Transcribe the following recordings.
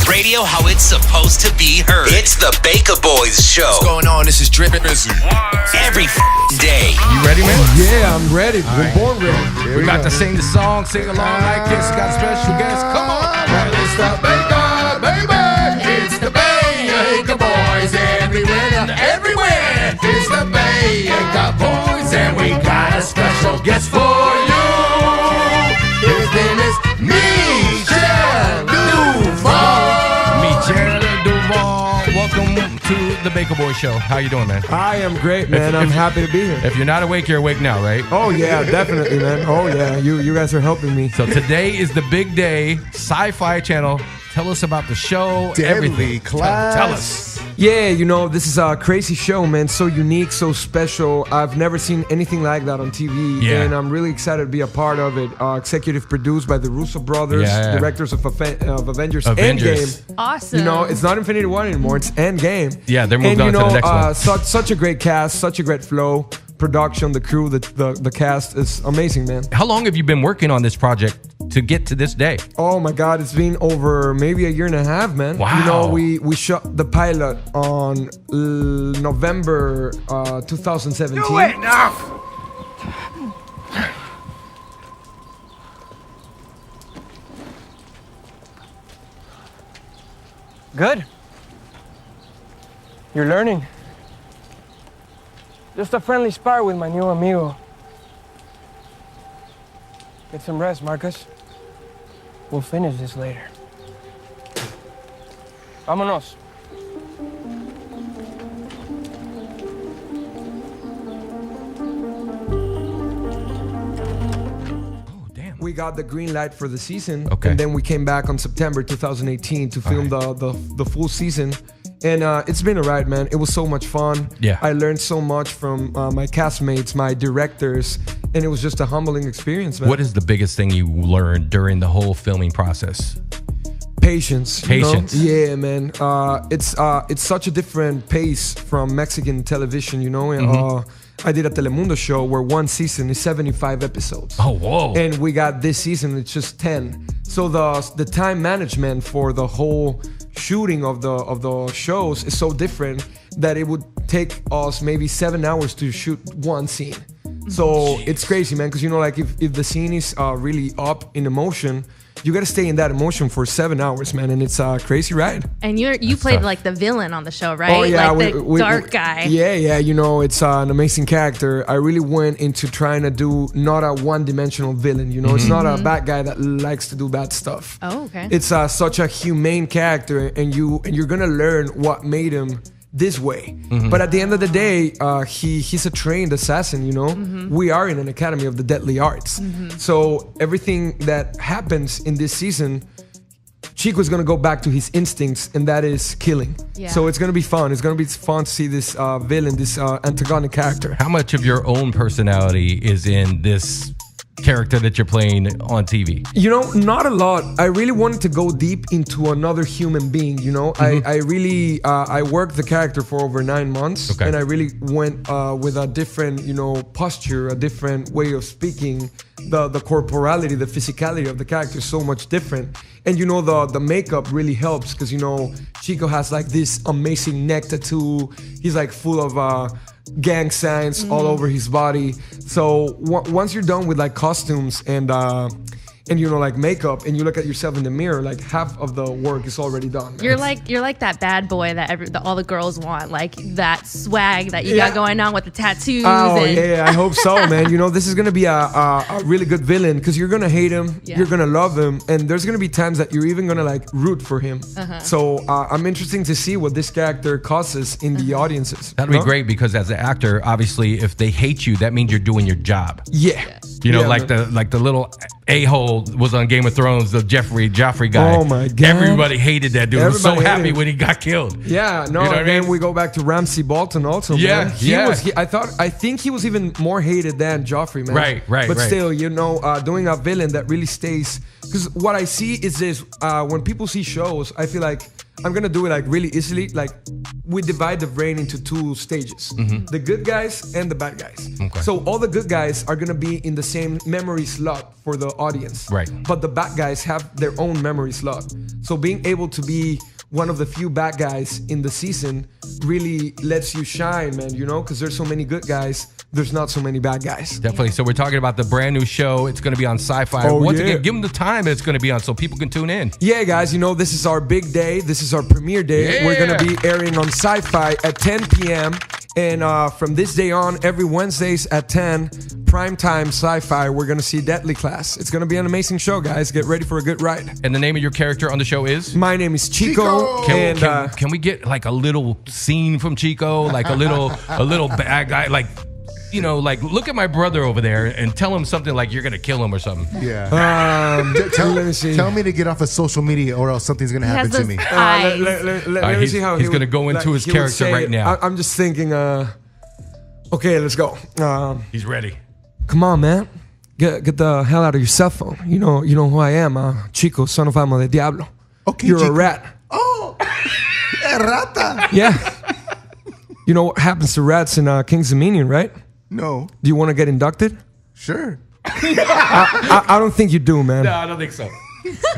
Radio how it's supposed to be heard. It's the Baka Boyz show. What's going on? This is Drippin'. Every day. You ready, man? Yeah, I'm ready. We're born ready. We're about to sing the song, sing along like this. Got a special guest. Come on. It's the Baka, baby. It's the Baka Boyz everywhere and everywhere. It's the Baka Boyz and we got a special guest for you. His name is MICHEL DUVAL. MICHEL DUVAL. Welcome to the Baka Boyz show. How you doing, man? I am great, man. I'm happy to be here. If you're not awake, you're awake now, right? Oh yeah, definitely, man. Oh yeah, you guys are helping me. So today is the big day. Sci-Fi Channel. Tell us about the show. Everything. Tell us. Yeah, you know, this is a crazy show, man. So unique, so special. I've never seen anything like that on TV. Yeah. And I'm really excited to be a part of it. Executive produced by the Russo brothers, directors of Avengers Endgame. Awesome. You know, it's not Infinity War anymore, it's Endgame. Yeah, they're moving on to the next one. Such a great cast, such a great flow. Production, the crew, the cast is amazing, man. How long have you been working on this project to get to this day? Oh my God, it's been over maybe a year and a half, man. Wow. You know, we shot the pilot on November 2017. Do it now. Good. You're learning. Just a friendly spar with my new amigo. Get some rest, Marcus. We'll finish this later. Vámonos. We got the green light for the season, Okay. and then we came back on September 2018 to film the full season. And it's been a ride, man. It was so much fun. Yeah. I learned so much from my castmates, my directors, and it was just a humbling experience, man. What is the biggest thing you learned during the whole filming process? Patience. you know? Patience. Yeah, man. It's such a different pace from Mexican television, you know. And, I did a Telemundo show where one season is 75 episodes. Oh, whoa. And we got this season, it's just 10. So the time management for the whole shooting of the shows is so different that it would take us maybe 7 hours to shoot one scene. So it's crazy, man, because you know, like if the scene is really up in emotion, you gotta stay in that emotion for 7 hours, man, and it's a crazy ride. And you played like the villain on the show, right? Oh yeah, like the dark guy. Yeah, you know, it's an amazing character. I really went into trying to do not a one-dimensional villain. You know, it's not a bad guy that likes to do bad stuff. Oh, okay. It's such a humane character, and you're gonna learn what made him this way. But at the end of the day, he's a trained assassin, you know? We are in an academy of the deadly arts. So everything that happens in this season, Chico's gonna go back to his instincts, and that is killing. Yeah. So it's gonna be fun. It's gonna be fun to see this villain, this antagonic character. How much of your own personality is in this character that you're playing on TV? You know, not a lot. I really wanted to go deep into another human being, you know? I really, I worked the character for over 9 months. Okay. And I really went with a different, you know, posture, a different way of speaking. The corporality, the physicality of the character is so much different. And you know, the makeup really helps because, you know, Chico has like this amazing neck tattoo. He's like full of gang signs all over his body. So once you're done with like costumes and you know, like makeup, and you look at yourself in the mirror, like half of the work is already done. You're like that bad boy that all the girls want, like that swag that you got going on with the tattoos. Oh yeah, I hope so, man. You know, this is gonna be a really good villain because you're gonna hate him, you're gonna love him, and there's gonna be times that you're even gonna like root for him. So I'm interested to see what this character causes in the audiences. That'd be great because as an actor, obviously, if they hate you, that means you're doing your job. Yeah. You know, Yeah, like man. the little a-hole was on Game of Thrones, the Joffrey guy. Oh my God. Everybody hated that dude. I was so Everybody happy hated him. when he got killed. Yeah, no, You know what I and then mean? we go back to Ramsay Bolton also, Yeah, man. yeah. I think he was even more hated than Joffrey, man. Right. But still, you know, doing a villain that really stays, because what I see is this, when people see shows, I feel like I'm gonna do it like really easily. Like we divide the brain into 2 stages: the good guys and the bad guys. Okay. So all the good guys are gonna be in the same memory slot for the audience. Right. But the bad guys have their own memory slot. So being able to be one of the few bad guys in the season really lets you shine, man. You know, because there's so many good guys. There's not so many bad guys. Definitely. So we're talking about the brand new show. It's going to be on Sci-Fi. Oh, Once yeah. again, give them the time it's going to be on so people can tune in. Yeah, guys, you know, this is our big day. This is our premiere day. Yeah. We're going to be airing on Sci-Fi at 10 p.m. And from this day on, every Wednesdays at 10, primetime Sci-Fi, we're going to see Deadly Class. It's going to be an amazing show, guys. Get ready for a good ride. And the name of your character on the show is? My name is Chico. Can we get like a little scene from Chico? Like a little bad guy? Like, you know, like look at my brother over there and tell him something like you're going to kill him or something. Yeah. Let me see. Tell me to get off of social media or else something's going to happen to me. Let me see how he's going to go into his character right now. I'm just thinking, okay, let's go. He's ready. Come on, man. Get the hell out of your cell phone. You know who I am, Chico, son of Amo de Diablo. Okay, You're Chico. a rat. Oh, rata. Yeah. You know what happens to rats in King's Dominion, right? No. Do you want to get inducted? Sure. I don't think you do, man. No, I don't think so.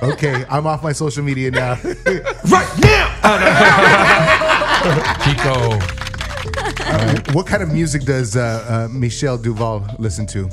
Okay, I'm off my social media now. Right now! Chico. What kind of music does Michel Duval listen to?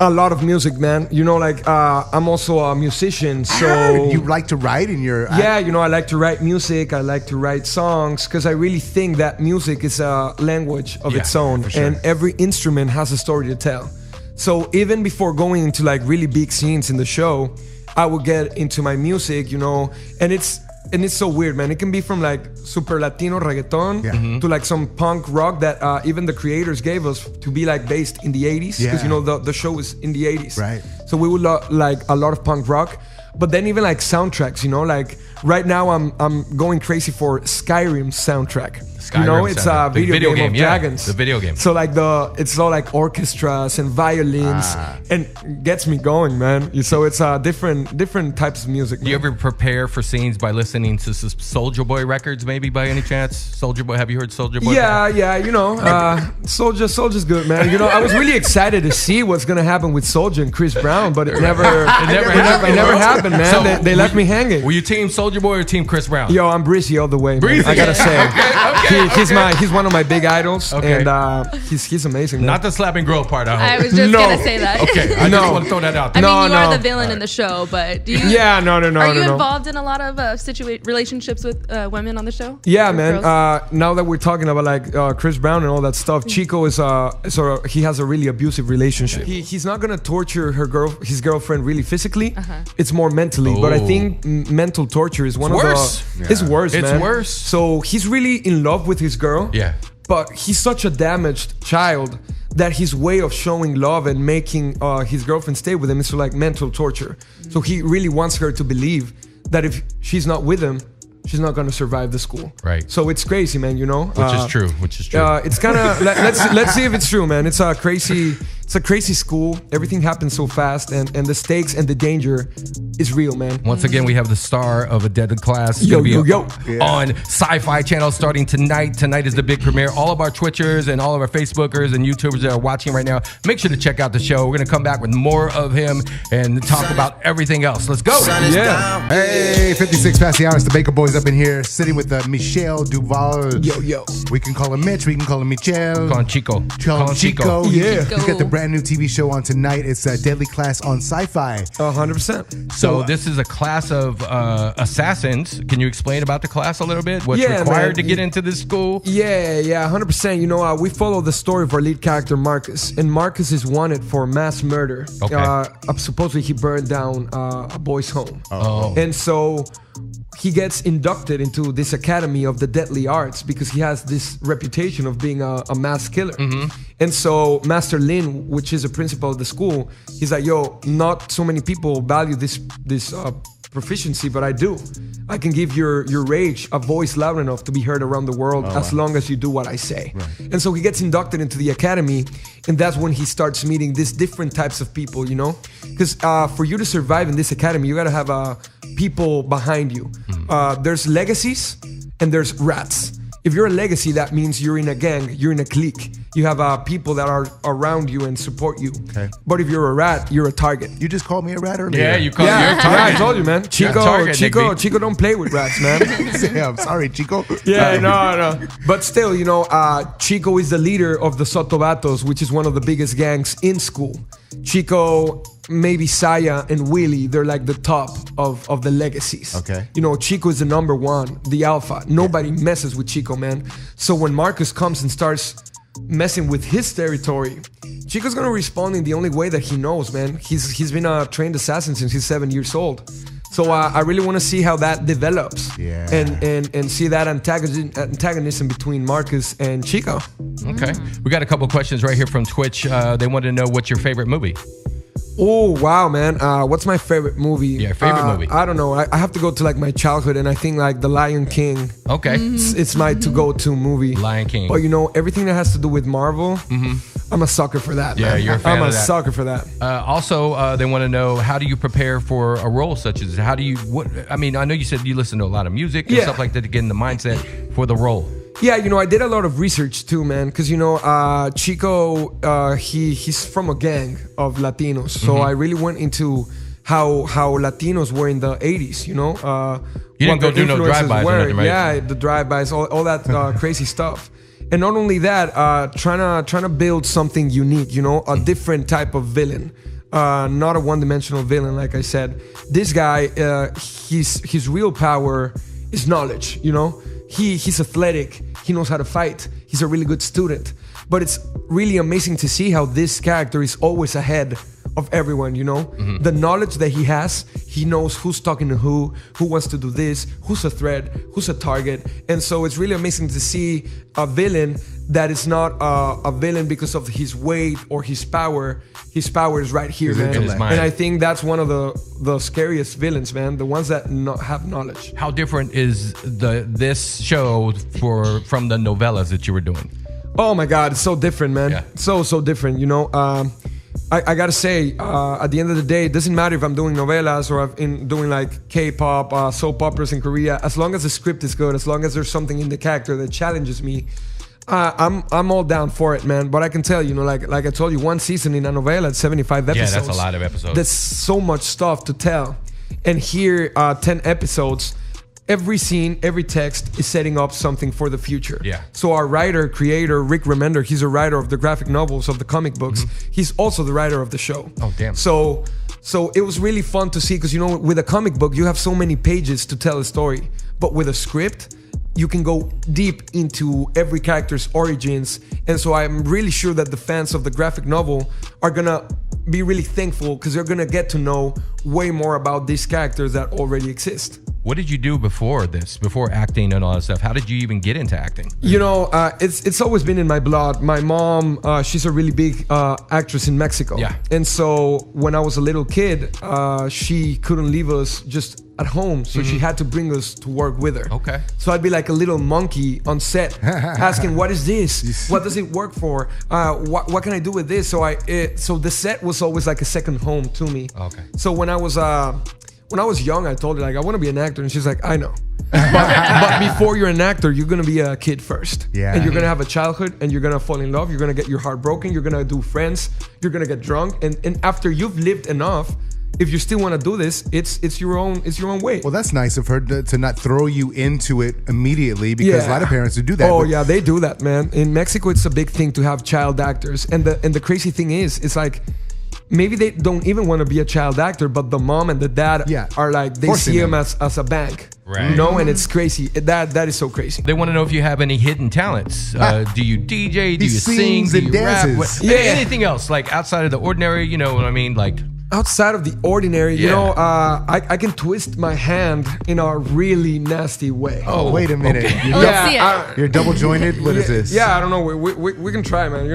A lot of music, man. You know, like I'm also a musician, so You like to write in your... yeah, you know, I like to write music. I like to write songs because I really think that music is a language of its own, for sure. and every instrument has a story to tell. So even before going into like really big scenes in the show, I would get into my music, you know, and it's so weird, man. It can be from like super Latino reggaeton to like some punk rock that even the creators gave us to be like based in the 80s, because you know the show is in the 80s. Right. So we would like a lot of punk rock, but then even like soundtracks, you know, like right now I'm going crazy for Skyrim soundtrack. You know, Skyrim it's soundtrack. a The video game of yeah. dragons. The video game. So like it's all like orchestras and violins, and gets me going, man. So it's different types of music. Do you man. ever prepare for scenes by listening to Soldier Boy records, maybe by any chance? Soldier Boy, have you heard Soldier Boy? Yeah, you know, Soulja's good, man. You know, I was really excited to see what's gonna happen with Soulja and Chris Brown, but it never happened, man. So, they left me hanging. Were you team Soldier Boy or team Chris Brown? Yo, I'm Breezy all the way, man. Breezy. I gotta say, Okay. he's one of my big idols, Okay. and he's amazing. Man. Not the slap and grill part, I I hope. was just No. gonna say that. Okay, I No. just want to throw that out I there. mean, you No, are no. the villain in the show, but do you? Yeah, no. Are you involved in a lot of relationships with women on the show? Yeah, Or man. girls? Now that we're talking about like Chris Brown and all that stuff, Chico is he has a really abusive relationship. He's not gonna torture his girlfriend really physically. It's more mentally. But I think mental torture is one of worse. the. It's worse. It's man. worse. So he's really in love with his girl. Yeah. But he's such a damaged child that his way of showing love and making his girlfriend stay with him is like mental torture. So he really wants her to believe that if she's not with him, she's not going to survive the school. Right. So it's crazy, man, you know? Which is true. It's kind of, let's see if it's true, man. It's a crazy school. Everything happens so fast, and the stakes and the danger is real, man. Once again, we have the star of a Deadly Class. It's Yo, gonna be yo. on Sci-Fi Channel starting tonight. Tonight is the big premiere. All of our Twitchers and all of our Facebookers and YouTubers that are watching right now, make sure to check out the show. We're going to come back with more of him and talk about everything else. Let's go. Yeah. Hey, 56 past the hour. It's the Baka Boyz up in here, sitting with Michel Duval. Yo. We can call him Mitch. We can call him Michel. Call him Chico. Call him Chico. Yeah. He's got the brand new TV show on tonight. It's Deadly Class on Sci-Fi. 100%. So this is a class of assassins. Can you explain about the class a little bit? What's Yeah, required man. to get into this school? Yeah, 100%. You know, we follow the story of our lead character, Marcus. And Marcus is wanted for mass murder. Okay. Supposedly he burned down a boy's home. Oh. And so he gets inducted into this academy of the deadly arts because he has this reputation of being a mass killer. And so Master Lin, which is a principal of the school, he's like, yo, not so many people value this proficiency, but I do. I can give your rage a voice loud enough to be heard around the world as long as you do what I say. Right. And so he gets inducted into the academy, and that's when he starts meeting these different types of people, you know? Because for you to survive in this academy, you gotta have people behind you. There's legacies and there's rats. If you're a legacy, that means you're in a gang, you're in a clique. You have people that are around you and support you. Okay. But if you're a rat, you're a target. You just called me a rat earlier. Yeah, you called Yeah, you're a target. I told you, man. Chico don't play with rats, man. Yeah, I'm sorry, Chico. Yeah, no. But still, Chico is the leader of the Sotobatos, which is one of the biggest gangs in school. Chico, maybe Saya and Willie, they're like the top of the legacies. Okay. Chico is the number one, the alpha. Nobody messes with Chico, man. So when Marcus comes and starts messing with his territory, Chico's gonna respond in the only way that he knows, man. He's been a trained assassin since he's 7 years old. So I really want to see how that develops, and see that antagonism between Marcus and Chico. Okay, we got a couple questions right here from Twitch. They wanted to know what's your favorite movie. Oh wow, man! What's my favorite movie? Yeah, favorite movie. I don't know. I have to go to like my childhood, and I think like The Lion King. Okay, It's my to-go-to movie. Lion King. But everything that has to do with Marvel, I'm a sucker for that. Yeah, man. you're a fan I'm of a that. sucker for that. Also, they want to know, how do you prepare for a role such as? I know you said you listen to a lot of music and stuff like that to get in the mindset for the role. Yeah, I did a lot of research too, man, because Chico, he's from a gang of Latinos, so I really went into how Latinos were in the 80s. You didn't go do no drive-bys or nothing, right? Yeah, the drive-bys, all that crazy stuff. And not only that, trying to build something unique, a different type of villain. Not a one-dimensional villain, like I said. This guy, his real power is knowledge. He's athletic. He knows how to fight. He's a really good student. But it's really amazing to see how this character is always ahead of everyone, The knowledge that he has, he knows who's talking to who wants to do this, who's a threat, who's a target. And so it's really amazing to see a villain that is not a villain because of his weight or his power. His power is right here, man. And I think that's one of the scariest villains, man. The ones that have knowledge. How different is this show from the novellas that you were doing? Oh my God, it's so different, man. Yeah. So different, I gotta say, at the end of the day, it doesn't matter if I'm doing novelas or I'm doing like K-pop, soap operas in Korea. As long as the script is good, as long as there's something in the character that challenges me, I'm all down for it, man. But I can tell like I told you, one season in a novela, it's 75 episodes. Yeah, that's a lot of episodes. There's so much stuff to tell, and here, 10 episodes. Every scene, every text is setting up something for the future. Yeah. So our creator, Rick Remender, he's a writer of the graphic novels, of the comic books. He's also the writer of the show. Oh, damn. So it was really fun to see, because with a comic book, you have so many pages to tell a story. But with a script, you can go deep into every character's origins. And so I'm really sure that the fans of the graphic novel are gonna be really thankful, because they're gonna get to know way more about these characters that already exist. What did you do before acting and all that stuff? How did you even get into acting? It's always been in my blood. My mom, she's a really big actress in Mexico. Yeah. And so when I was a little kid, she couldn't leave us just at home, so she had to bring us to work with her. Okay. So I'd be like a little monkey on set, asking, "What is this? What does it work for? What can I do with this?" So the set was always like a second home to me. Okay. So when I was young, I told her, like, I want to be an actor. And she's like, I know. But before you're an actor, you're going to be a kid first. Yeah. And you're going to have a childhood, and you're going to fall in love. You're going to get your heart broken. You're going to do friends. You're going to get drunk. And after you've lived enough, if you still want to do this, it's your own way. Well, that's nice of her to not throw you into it immediately, because a lot of parents do that. Oh, yeah, they do that, man. In Mexico, it's a big thing to have child actors. And the crazy thing is, it's like, maybe they don't even want to be a child actor, but the mom and the dad are like, they see him as a bank. Right. And it's crazy. That is so crazy. They want to know if you have any hidden talents. Do you DJ? Do you sing? Do you dances. rap? Anything else, like outside of the ordinary, you know what I mean? Like, outside of the ordinary, I can twist my hand in a really nasty way. Oh, wait a minute. Okay. Let's see it. You're double jointed? What is this? Yeah, I don't know. We can try, man.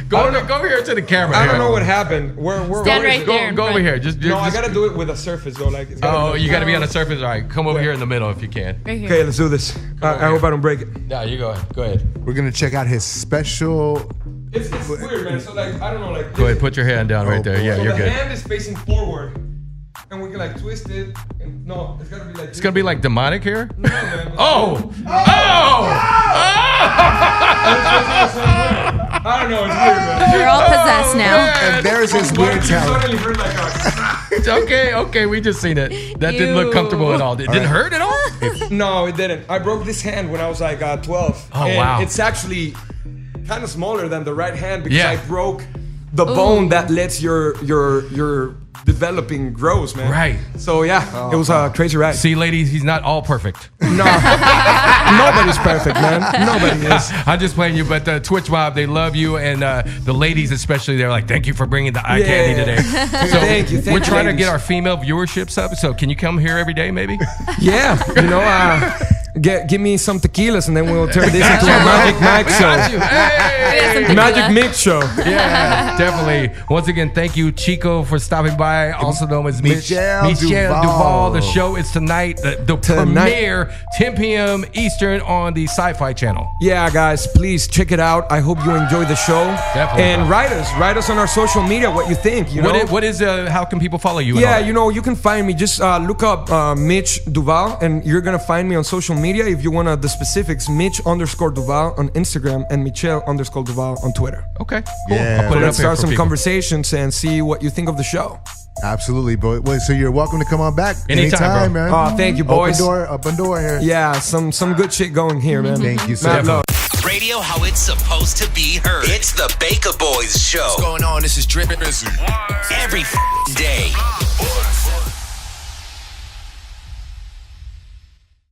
Go over here to the camera. I don't know what happened. Stand right there. Go over here. No, I gotta do it with a surface though. Like, you gotta be on the surface. All right, come over here in the middle if you can. Right here. Okay, let's do this. I hope I don't break it. No, you go ahead. Go ahead. We're going to check out his special... It's weird, man. So like, I don't know, like. Go ahead. Put your hand down right there. Yeah, So you're the good. hand is facing forward. and we can like twist it. And, no, it's gotta be like. It's gonna be like demonic here. No, man. Oh! I don't know. It's weird, man. We're all possessed now. And there's his weird talent. Suddenly heard like a. Okay, we just seen it. That didn't look comfortable at all. It didn't hurt at all? No, it didn't. I broke this hand when I was like 12. Oh, and wow. It's actually kind of smaller than the right hand because Yeah. I broke the bone that lets your developing grows, man. Right. So yeah, it was a crazy ride. See, ladies, he's not all perfect. No, nobody's perfect, man. Nobody is. I'm just playing you, but the Twitch mob, they love you, and the ladies especially, they're like, thank you for bringing the eye candy today. So Thank you. we're trying to ladies. get our female viewerships up, so can you come here every day, maybe? Yeah, you know, give me some tequilas and then we'll turn this into a Magic Mike show. Hey! Magic Mix show. Yeah, definitely. Once again, thank you, Chico, for stopping by, also known as Michel Duval. Duval. The show is tonight, the premiere, 10 p.m. Eastern on the Sci-Fi Channel. Yeah, guys, please check it out. I hope you enjoy the show. Definitely. And write us on our social media what you think. You know? What is how can people follow you? Yeah, you know, you can find me. Just look up Mitch Duval, and you're gonna find me on social media. If you want the specifics, Mitch_Duval on Instagram and Michel_Duval on Twitter. Okay, cool. Yeah. I'll put it Let's up here start for some people. conversations and see what you think of the show. Absolutely, boy. Well, so you're welcome to come on back Anytime, bro. man. Oh, thank you, boys. Open door here. Yeah, some good shit going here, man. Thank you, sir. Mad love. Radio how it's supposed to be heard. It's the Baka Boyz show. What's going on? This is Drip. Every day.